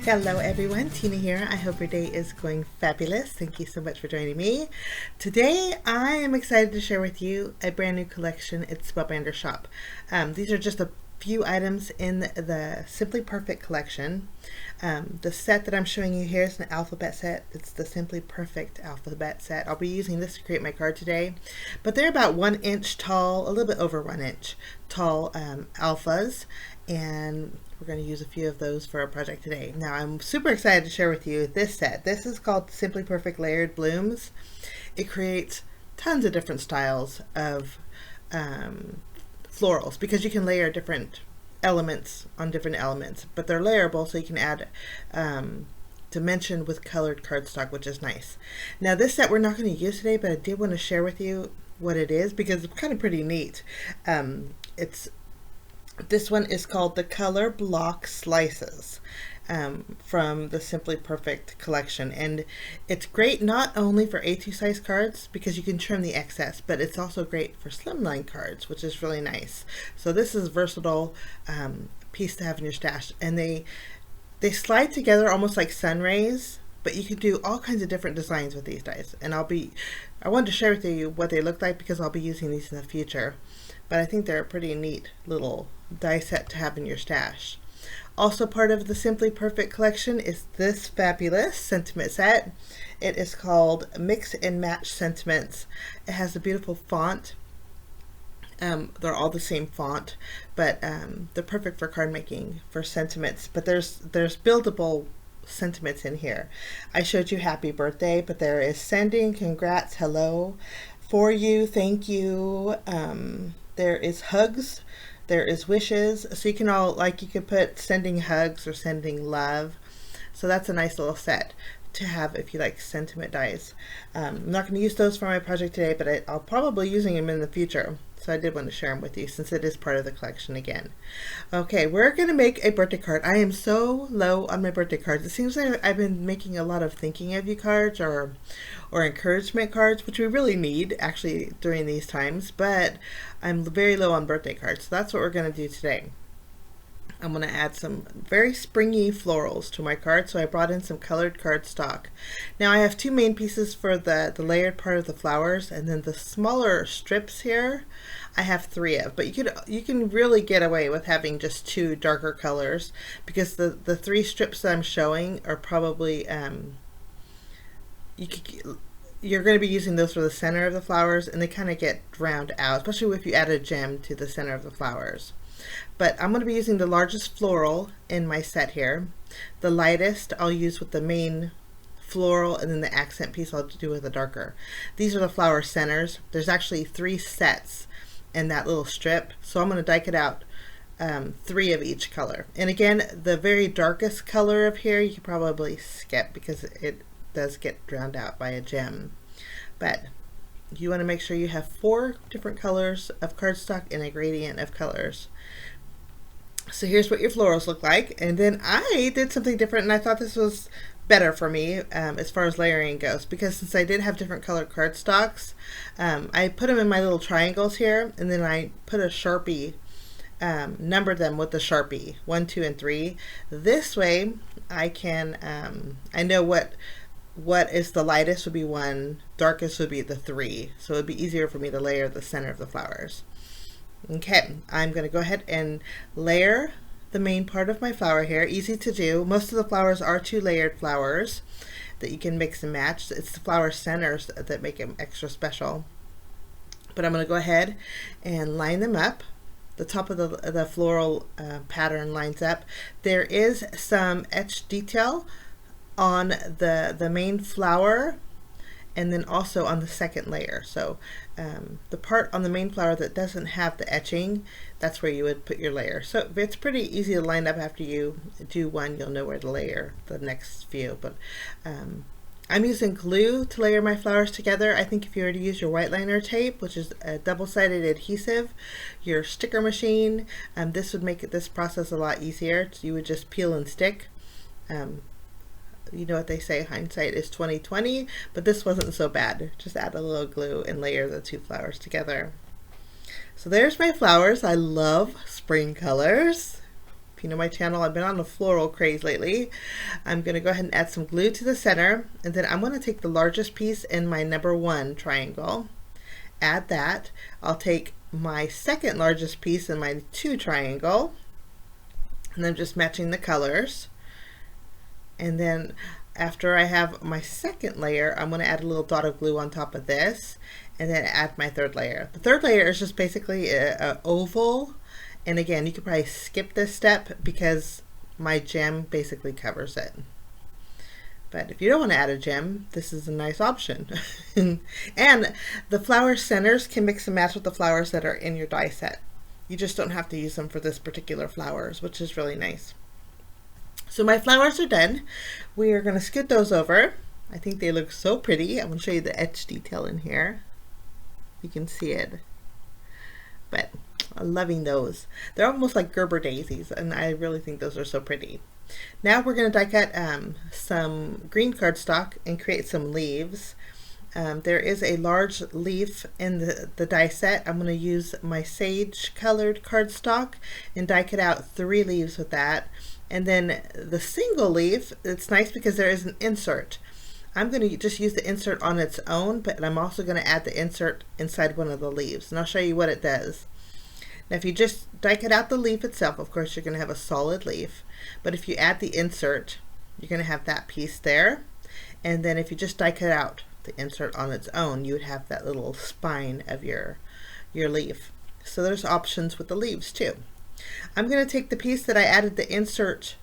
Hello everyone, Tina here. I hope your day is going fabulous. Thank you so much for joining me. Today I am excited to share with you a brand new collection at Spellbinders shop. These are just a few items in the Simply Perfect collection. The set that I'm showing you here is an alphabet set. It's the Simply Perfect alphabet set. I'll be using this to create my card today, but they're about 1 inch tall, a little bit over 1 inch tall alphas, and we're going to use a few of those for our project today. Now I'm super excited to share with you this set. This is called Simply Perfect Layered Blooms. It creates tons of different styles of florals because you can layer different elements on different elements, but they're layerable, so you can add dimension with colored cardstock, which is nice. Now this set we're not going to use today, but I did want to share with you what it is because it's kind of pretty neat. This one is called the Color Block Slices from the Simply Perfect collection, and it's great not only for A2 size cards because you can trim the excess, but it's also great for slimline cards, which is really nice. So this is a versatile piece to have in your stash, and they slide together almost like sun rays, but you can do all kinds of different designs with these dies, and I wanted to share with you what they look like because I'll be using these in the future, but I think they're a pretty neat little die set to have in your stash. Also part of the Simply Perfect collection is this fabulous sentiment set. It is called Mix and Match Sentiments. It has a beautiful font. They're all the same font, but they're perfect for card making, for sentiments, but there's buildable sentiments in here. I showed you happy birthday, but there is sending, congrats, hello, for you, thank you. There is hugs, there is wishes, so you can you could put sending hugs or sending love. So that's a nice little set to have if you like sentiment dies. I'm not going to use those for my project today, but I'll probably be using them in the future. So I did want to share them with you since it is part of the collection again. Okay, we're going to make a birthday card. I am so low on my birthday cards. It seems like I've been making a lot of thinking of you cards or encouragement cards, which we really need actually during these times, but I'm very low on birthday cards. So that's what we're going to do today. I'm going to add some very springy florals to my card, so I brought in some colored cardstock. Now I have two main pieces for the layered part of the flowers, and then the smaller strips here I have 3 of, but you can really get away with having just 2 darker colors because the 3 strips that I'm showing are probably you're going to be using those for the center of the flowers, and they kind of get drowned out, especially if you add a gem to the center of the flowers. But I'm going to be using the largest floral in my set here. The lightest I'll use with the main floral, and then the accent piece I'll do with the darker. These are the flower centers. There's actually 3 sets in that little strip, so I'm going to die it out 3 of each color. And again, the very darkest color of here you can probably skip because it does get drowned out by a gem. But you want to make sure you have 4 different colors of cardstock and a gradient of colors. So here's what your florals look like, and then I did something different, and I thought this was better for me as far as layering goes, because since I did have different colored cardstocks, I put them in my little triangles here, and then I put a Sharpie, numbered them with the Sharpie 1, 2, and 3. This way I can I know what is the lightest would be 1, darkest would be the 3, so it would be easier for me to layer the center of the flowers. Okay, I'm going to go ahead and layer the main part of my flower here. Easy to do. Most of the flowers are 2 layered flowers that you can mix and match. It's the flower centers that make them extra special. But I'm going to go ahead and line them up. The top of the floral pattern lines up. There is some etched detail on the main flower, and then also on the second layer. So the part on the main flower that doesn't have the etching, that's where you would put your layer. So it's pretty easy to line up. After you do one, you'll know where to layer the next few. But I'm using glue to layer my flowers together. I think if you were to use your white liner tape, which is a double-sided adhesive, your sticker machine, this would make this process a lot easier. So you would just peel and stick. You know what they say, hindsight is 20/20, but this wasn't so bad. Just add a little glue and layer the 2 flowers together. So there's my flowers. I love spring colors. If you know my channel, I've been on a floral craze lately. I'm going to go ahead and add some glue to the center, and then I'm going to take the largest piece in my number 1 triangle, add that. I'll take my second largest piece in my 2 triangle, and I'm just matching the colors. And then after I have my second layer, I'm going to add a little dot of glue on top of this, and then add my 3rd layer. The 3rd layer is just basically an oval, and again, you could probably skip this step because my gem basically covers it. But if you don't want to add a gem, this is a nice option. And the flower centers can mix and match with the flowers that are in your die set. You just don't have to use them for this particular flowers, which is really nice. So my flowers are done. We are going to scoot those over. I think they look so pretty. I'm going to show you the etch detail in here. You can see it. But I'm loving those. They're almost like Gerber daisies, and I really think those are so pretty. Now we're going to die cut some green cardstock and create some leaves. There is a large leaf in the die set. I'm going to use my sage colored cardstock and die cut out 3 leaves with that. And then the single leaf, it's nice because there is an insert. I'm going to just use the insert on its own, but I'm also going to add the insert inside one of the leaves, and I'll show you what it does. Now if you just die cut out the leaf itself, of course you're going to have a solid leaf, but if you add the insert, you're going to have that piece there. And then if you just die cut out the insert on its own, you would have that little spine of your leaf. So there's options with the leaves too. I'm going to take the piece that I added the insert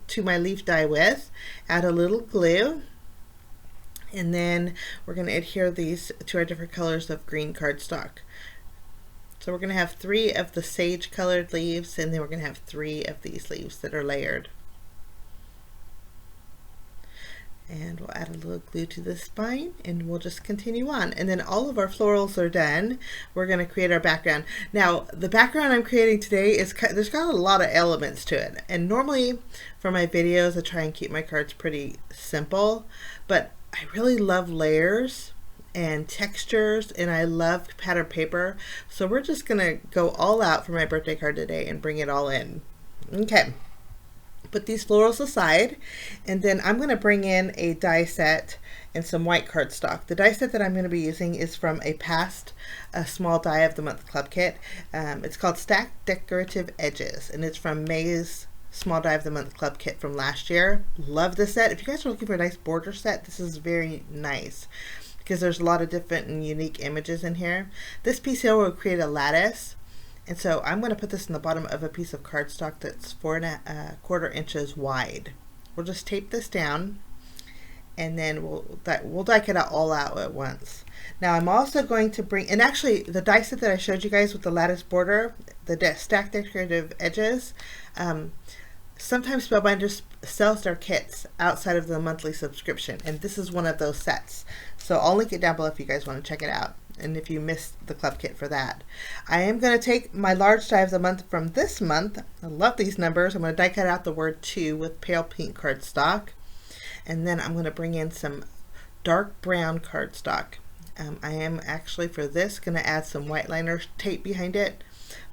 to my leaf die with, add a little glue, and then we're going to adhere these to our different colors of green cardstock. So we're going to have 3 of the sage colored leaves, and then we're going to have 3 of these leaves that are layered. And we'll add a little glue to the spine, and we'll just continue on. And then all of our florals are done. We're going to create our background. Now the background I'm creating today is, there's got a lot of elements to it, and normally for my videos I try and keep my cards pretty simple, but I really love layers and textures, and I love pattern paper, so we're just gonna go all out for my birthday card today and bring it all in. Okay, put these florals aside, and then I'm going to bring in a die set and some white cardstock. The die set that I'm going to be using is from a past small die of the month club kit. It's called Stacked Decorative Edges, and it's from May's small die of the month club kit from last year. Love this set. If you guys are looking for a nice border set, this is very nice because there's a lot of different and unique images in here. This piece here will create a lattice. And so I'm going to put this in the bottom of a piece of cardstock that's 4 1/4 inches wide. We'll just tape this down, and then we'll die cut it all out at once. Now I'm also going to bring, and actually the die set that I showed you guys with the lattice border, the Stacked Decorative Edges, sometimes Spellbinders sells their kits outside of the monthly subscription, and this is one of those sets. So I'll link it down below if you guys want to check it out, and if you missed the club kit for that. I am going to take my large die of the month from this month. I love these numbers. I'm going to die cut out the word 2 with pale pink cardstock, and then I'm going to bring in some dark brown cardstock. I am actually for this going to add some white liner tape behind it.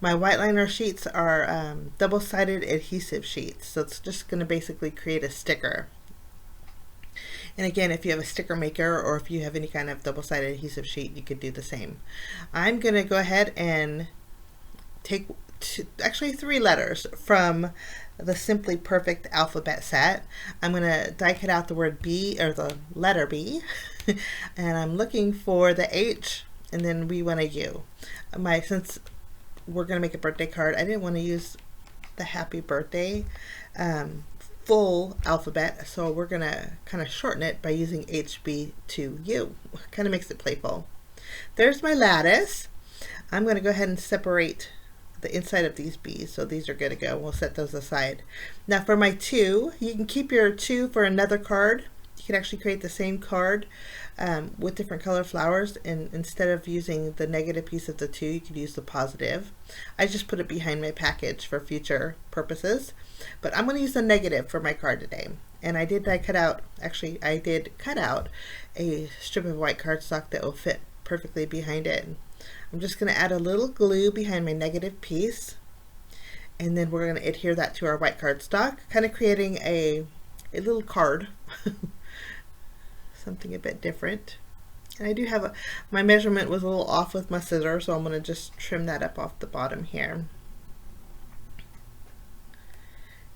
My white liner sheets are double-sided adhesive sheets, so it's just going to basically create a sticker. And again, if you have a sticker maker or if you have any kind of double-sided adhesive sheet, you could do the same. I'm going to go ahead and take actually 3 letters from the Simply Perfect alphabet set. I'm going to die cut out the word B, or the letter B, and I'm looking for the H, and then we want a U. Since we're going to make a birthday card, I didn't want to use the happy birthday full alphabet, so we're going to kind of shorten it by using HB to U. Kind of makes it playful. There's my lattice. I'm going to go ahead and separate the inside of these B's, so these are good to go. We'll set those aside. Now for my 2, you can keep your 2 for another card. You can actually create the same card with different color flowers, and instead of using the negative piece of the 2, you could use the positive. I just put it behind my package for future purposes, but I'm going to use the negative for my card today. And I did cut out a strip of white cardstock that will fit perfectly behind it. I'm just going to add a little glue behind my negative piece, And then we're going to adhere that to our white cardstock, kind of creating a little card, something a bit different. And I do have my measurement was a little off with my scissors, so I'm going to just trim that up off the bottom here.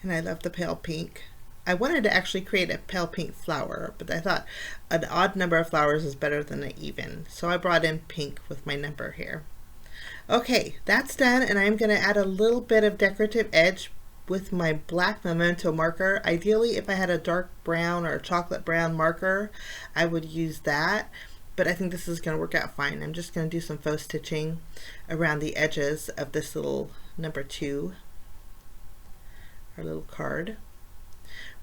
And I love the pale pink. I wanted to actually create a pale pink flower, but I thought an odd number of flowers is better than an even. So I brought in pink with my number here. Okay, that's done, and I'm going to add a little bit of decorative edge with my black memento marker. Ideally, if I had a dark brown or a chocolate brown marker, I would use that. But I think this is going to work out fine. I'm just going to do some faux stitching around the edges of this little number 2, our little card.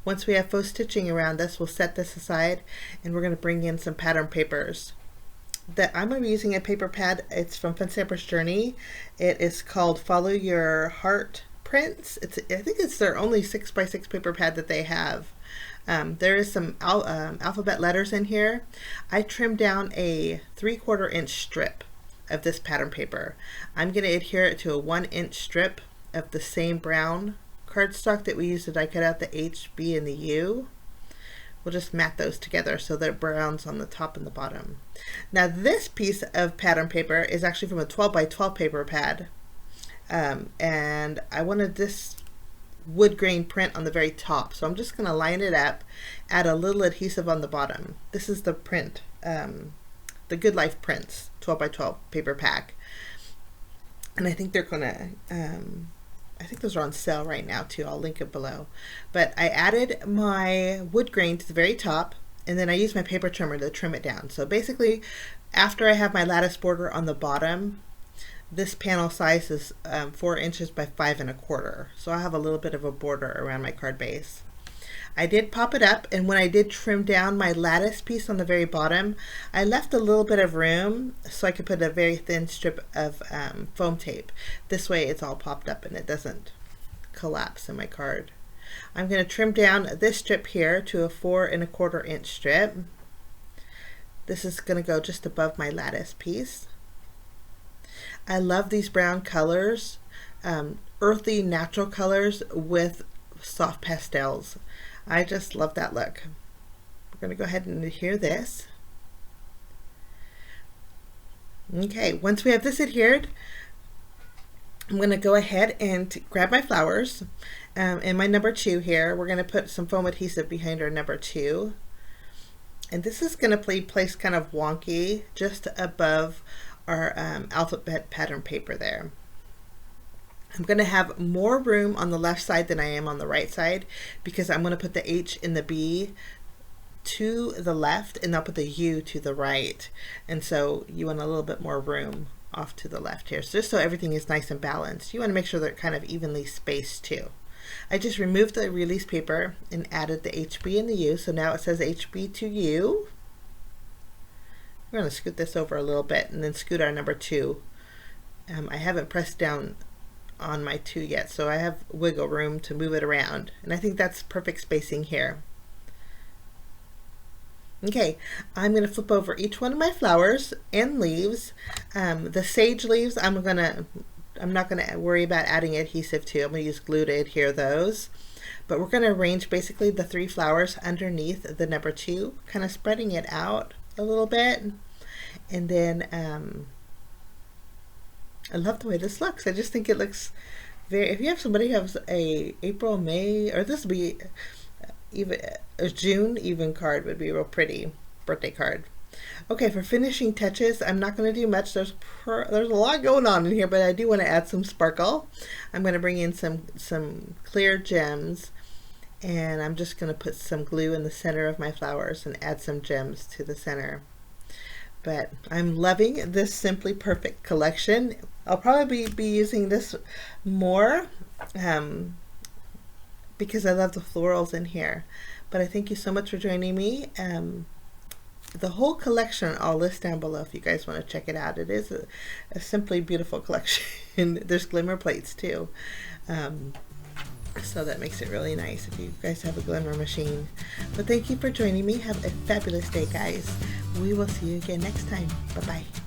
Once we have faux stitching around this, we'll set this aside, and we're going to bring in some pattern papers. That I'm going to be using a paper pad. It's from Fun Stamper's Journey. It is called Follow Your Heart Prints. I think it's their only 6x6 paper pad that they have. There is some alphabet letters in here. I trimmed down a 3/4 inch strip of this pattern paper. I'm going to adhere it to a 1-inch strip of the same brown cardstock that we used to die cut out the H, B, and the U. We'll just mat those together so they're browns on the top and the bottom. Now this piece of pattern paper is actually from a 12x12 paper pad. And I wanted this wood grain print on the very top. So I'm just going to line it up, add a little adhesive on the bottom. This is the print, the Good Life Prints 12x12 paper pack. And I think they're going to, I think those are on sale right now too. I'll link it below. But I added my wood grain to the very top, and then I used my paper trimmer to trim it down. So basically, after I have my lattice border on the bottom, this panel size is 4 inches by 5 1/4. So I have a little bit of a border around my card base. I did pop it up, and when I did trim down my lattice piece on the very bottom, I left a little bit of room so I could put a very thin strip of foam tape. This way it's all popped up and it doesn't collapse in my card. I'm going to trim down this strip here to a 4 1/4 inch strip. This is going to go just above my lattice piece. I love these brown colors, earthy natural colors with soft pastels. I just love that look. We're going to go ahead and adhere this. Okay, once we have this adhered, I'm going to go ahead and grab my flowers. And my number 2 here, we're going to put some foam adhesive behind our number 2. And this is going to be placed kind of wonky just above our alphabet pattern paper there. I'm going to have more room on the left side than I am on the right side because I'm going to put the H and the B to the left, and I'll put the U to the right. And so you want a little bit more room off to the left here. So just so everything is nice and balanced, you want to make sure they're kind of evenly spaced too. I just removed the release paper and added the HB and the U. So now it says HB to U. We're going to scoot this over a little bit and then scoot our number 2. I haven't pressed down on my 2 yet, so I have wiggle room to move it around, and I think that's perfect spacing here. Okay, I'm going to flip over each one of my flowers and leaves. The sage leaves I'm not going to worry about adding adhesive to. I'm going to use glue to adhere those, but we're going to arrange basically the 3 flowers underneath the number 2, kind of spreading it out a little bit. And then I love the way this looks. I just think it looks very, if you have somebody who has a April, May, or this would be even a June even card would be real pretty birthday card. Okay, for finishing touches, I'm not going to do much. There's a lot going on in here, but I do want to add some sparkle. I'm going to bring in some clear gems, and I'm just going to put some glue in the center of my flowers and add some gems to the center. But I'm loving this Simply Perfect collection. I'll probably be using this more because I love the florals in here. But I thank you so much for joining me. The whole collection I'll list down below if you guys want to check it out. It is a simply beautiful collection. There's glimmer plates too. So that makes it really nice if you guys have a glimmer machine. But thank you for joining me. Have a fabulous day, guys. We will see you again next time. Bye-bye.